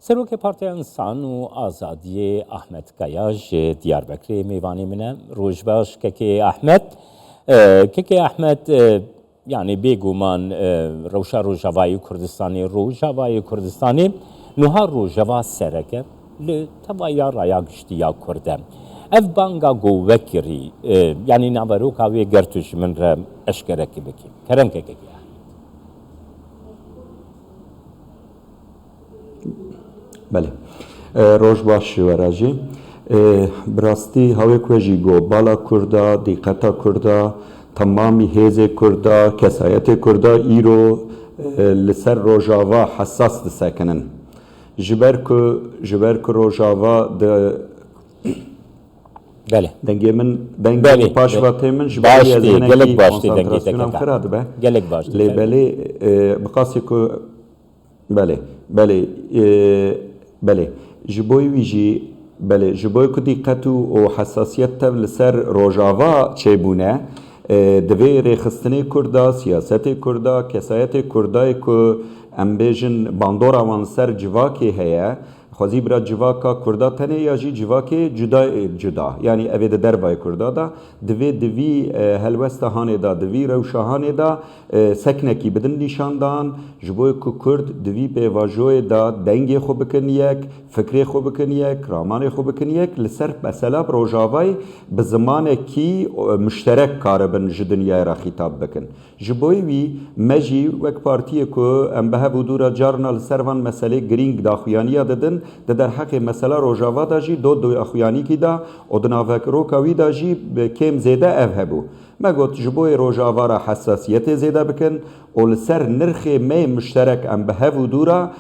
سروک پارتی انسان و آزادی احمد کیاج دیاربکری میوانی منه روزباش که احمد yani bêguman rewşa Rojavayê Kurdistanê Rojavayê Kurdistanê niha rojava sereke li tevaya raya giştiya Kurd e. Ev banga govekirî yani naveroka wê ger tu ji min re eşkerekî bikî. Keremkekekî. بله روش باش وراجی براستی هوای کوچی گو بالا کردا دیکتا کردا تمامی هیز کردا کسایت کردا ایرو لسر روجاوا حساس دسکنن جبر کو روجاوا د بله دنگی من دنگی پاش واته من جبری از گلک باشتی دنگی تکنم خراد به گلک باشتی بله بقاسی کو بله جبوی ویجی بله جبوی که دیقت و حساسیت تب لسر روجاوا چه بونه دوی ریخستنی کردا سیاست کردا کسایت کردای که امبیجن باندورا وان سر جواکی هیا خوزی برا جواکا کردا تنه یا جی جواکی جدا یعنی اوی ده دربای کردا دا دوی هلوست هانه دا دوی روشاهانه دا سکنکی بدن نیشاندان جبوی که کرد دوی به واجوی دا دنگی خوب بکن یک فکری خوب بکن یک رامان خوب بکن یک لسر مثلا روجاوی به زمان کی مشترک کاربن جدنیای را خطاب بکن جبوی وی مجی وک پارتیه که ام به بودورا جارنا لسر وان مسئله گرینگ دا خویانیا ددن در حق مسئله روجاوا دا جی دو اخویانی کی دا و دناوک روکاوی دا جی کم زیده او هبو مگوت جبوی روجاوا را حساسیت زیده بکن و لسر نرخ می مشترک ام به بودورا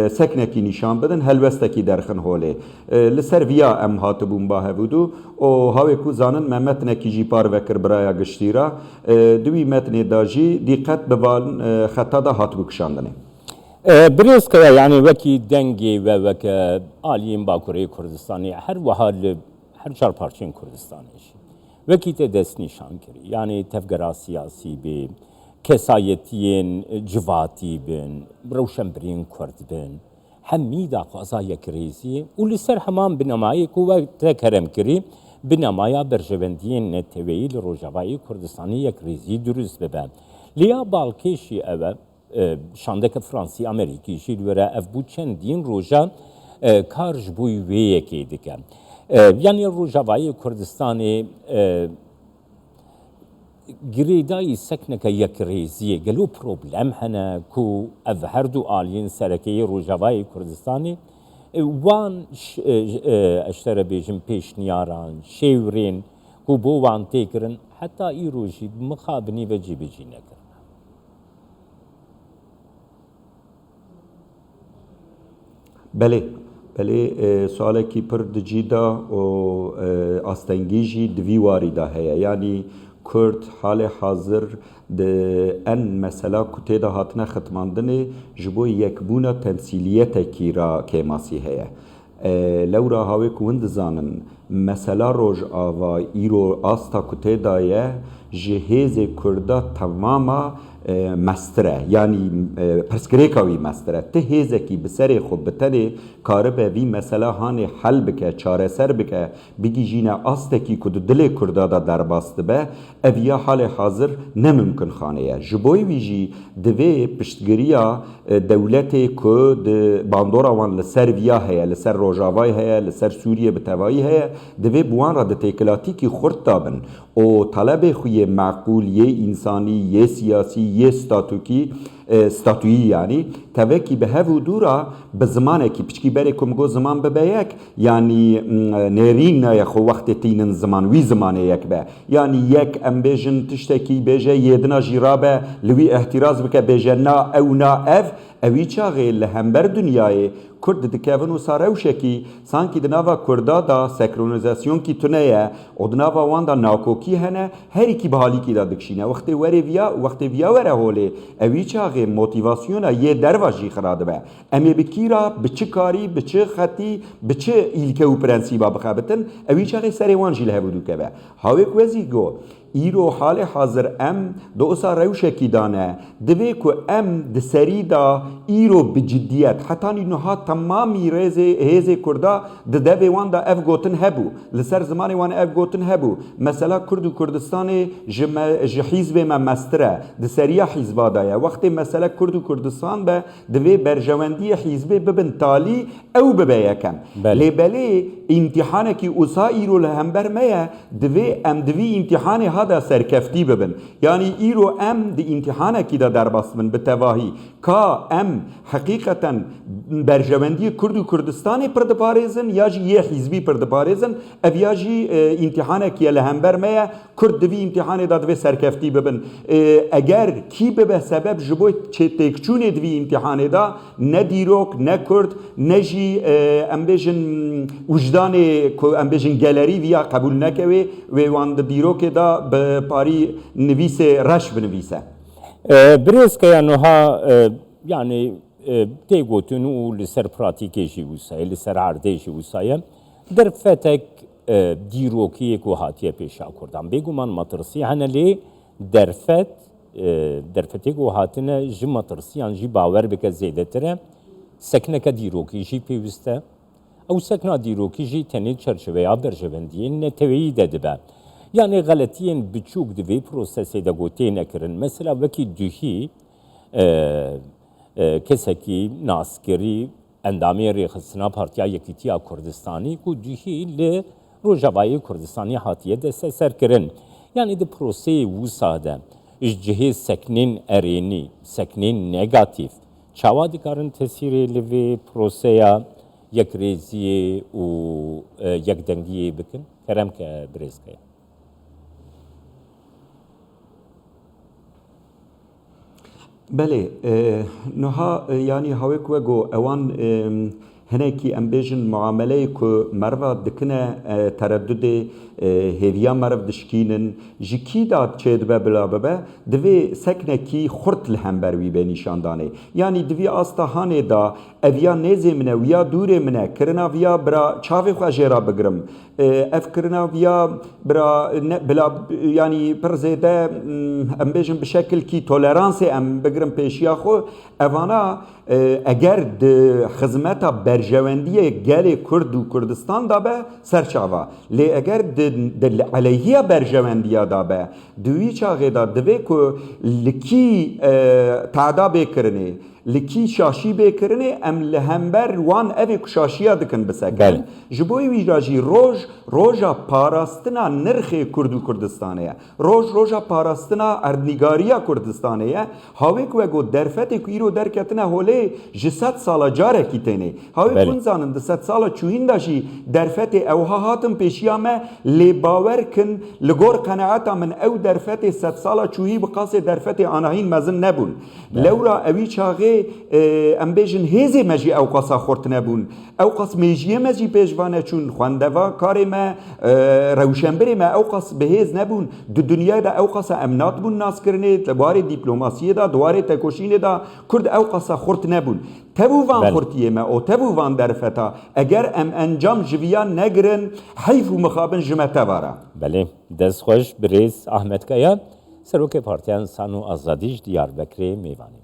سکنکی نشان بدن هلوستکی درخن هوله لسر ویا ام هاتبون با هبودو و هاوی کو زانن ممتنکی جی پار وکر برایا گشتیرا دوی متن دا جی دیقت بوان خطا دا هاتبو کشاندنه بریز که یعنی وکی دنگی و وک آلیم باکوری کردستانی هر وحال هر چار پارچین کردستانیش وکی ته دست نشان کری یعنی تفگرا سیاسی بی کسایتین جواتی بین روشن برین کرد بین همی دا خوازا یک ریزی و لسر همان بنامایی که وقت کرم کری بنامایا برجوندین نتویل روجاوایی کردستانی یک ریزی درست ببن لیا بالکشی اوه شاندک فرانسی امریکی جیل وره اف بود چندین روژا کارج بوی ویه که دیگه یعنی روجاوایی کردستانی گریدای سکنک یک ریزیه گلو پروبلم هنه کو اف هر دو آلین سرکی روجاوایی کردستانی وان اشتر بیجم پیش نیاران شیورین کو بو وان تکرن حتی ای روژی مخابنی و جیبی جی نکرن بله سواله کی پر دجیدا و آستنگیجی دوی واری دا هیا یعنی کرد حال حاضر ده ان مثلا کتی دا هاتنه ختماندنه جبو یک بونا تمثیلیت کی را کماسی هیا لورا هاوی کوند زانن مثلا روز آوا ایرو آستا کتی دا یه جهیز کردا تماما مستره یعنی پرسکریکاوی مستره ته هیزه کی بسری خوب بتنه کاره به وی مسئله هانه حل بکه چاره سر بکه بگی جینه آسته کی کد دل کرده دا در باست به اویا حال حاضر نممکن خانه جبوی ویجی دوی پشتگیریا دولت که باندورا وان لسر ویا هیا لسر روجاوای هیا لسر سوریه بتوایی هیا دوی بوان را ده تکلاتی کی خورد تابن و طلب خوی معقول یه انسانی یه سیاسی یه ستاتویی یعنی توکی به هفو دورا به زمانه که پچکی بره کمگو زمان ببه یک یعنی نرین نه خو وقت تینن زمان وی زمانه یک به یعنی یک ام بیجن تشتکی بیجه یدنا جیرابه لوی احتراز بکه بیجه نا او نا اف اوی چاقه لهمبر دنیای کرد دکیون و ساروشکی سانکی دناوا کردا دا سکرونیزاسیون کی تنه و دناوا وان دا ناکوکی هنه هری کی بحالی کی دا دکشینه وقت ویا وره هوله اوی چاقه موتیواسیون یه درواجی خراده به امی بکیرا بچه کاری بچه خطی بچه ایلکه و پرنسیبا بخابتن اوی چاقه سریوان جیل هبودو که به هاوی کوزی گو ایرو حال حاضر ام دو اسا روشکی دانه دوی که ام دسری دا ایرو بجدیت حتی نها تمامی هیز کردا دوی وان دا اف گوتن هبو لسر زمان وان اف گوتن هبو مثلا کرد و کردستان حزب ما مستره دسری حزبا دایا وقتی مثلا کرد و کردستان به دوی برجواندی حزب ببن تالی او ببه یکم لیبلی امتحانه که اوسا ایرو لهمبر میا دوی امتحانه هادا سرکفتی ببن یعنی ایرو ام دی امتحانه که دا در باسمن به تواهی که ام حقیقتا برجواندی کرد و کردستان پردپارزن یا جی یه حزبی پردپارزن او یا جی امتحانه که لهمبر میا کرد دوی امتحانه دا دوی سرکفتی ببن اگر کی به سبب جبوی چه تکچون دوی امتحانه دا نه دیروک نه کرد نه جی ام بیجن وجدان ام بیجن گالری ویا قبول نکوی و وان دیروک دا به پاری نویس رش بنویسه برز که نها يعني تيغوتن لسر براتيكيجي وساي لسر عرديجي وساي در فتك ديروكي كو هاتيه بيشا كردان بيگو من مطرسي هنا لي در فتيگو هاتنا جي مطرسي يعني جي باور بك زيدتره سكنك ديروكي جي بيوسته او سكنا ديروكي جي تني چرچويا برجوندين نتوي ددبه يعني غلطين بچوك دوي پروسسي دا گوتين اكرن مثلا وكي دوهي کسکی ناسکری اندامی ریخستنا پارتیا یکیتیا کردستانی کو دوهی ل روجاوای کردستانی هاتیه دست سر کرن یعنی دی پروسه وساده جهه سکنین ارینی سکنین نگاتیف چاوا دیکارن تاثیر لوی پروسه یک ریزی و یک دنگی بکن کرم که برز که بله نها يعني هاوك وجو اوان هناكي امبيجن معامله كو مروا دكنا تردد هيفيا مرف دشكينن جكي دات چيد بلا بابا دوي سكنكي خرط لهمبر وي بنشاندانه يعني دوي استهانه دا اويا نزي منه ويا دوره منه كرنا ويا برا چاوي خجرا بگرم اف كرنا ويا برا بلا يعني برزيده امبيجن بشكل كي توليرانس ام بگرم پیشیا خو اوانا اگر خدمت برجواندی گل کرد و کردستان دابه سرچاوا لی اگر دل علیه برجواندی دابه دوی چاغه دا دوی کو لکی تعدا بکرنه لکی شاشی بکرنه ام لهمبر وان اوی شاشیا دکن بسکن جبوی ویراجی روژا پاراستنا نرخ کرد و کردستانه روژا پاراستنا اردنگاریا کردستانه هاوی کو گو درفتی کو ایرو درکتنه هوله جسد سالا جاره کیتنه هاوی کنزانن دست سالا چوین داشی درفتی اوها هاتم پیشیامه لی باور کن لگور قناعتا من او درفتی ست سالا چوهی بقاس درفتی آناهین مزن نبون لورا اوی چاغه ام بیجن هیزی مجی او قصا خورت نبون او قص میجیه مجی پیشوانه چون خواندوا کاری ما روشنبری ما او قص بهیز نبون دو دنیا دا او قصا امنات بون ناس کرنه دواره دیپلوماسیه دا دواره تکوشینه دا کرد او قصا خورت نبون تبو وان خورتیه ما او تبو وان درفتا اگر ام انجام جویان نگرن حیف و مخابن جمعه واره بله دست خوش بریز احمد کیا سروک پارتیان سانو آزادیش دیار بکری میوانی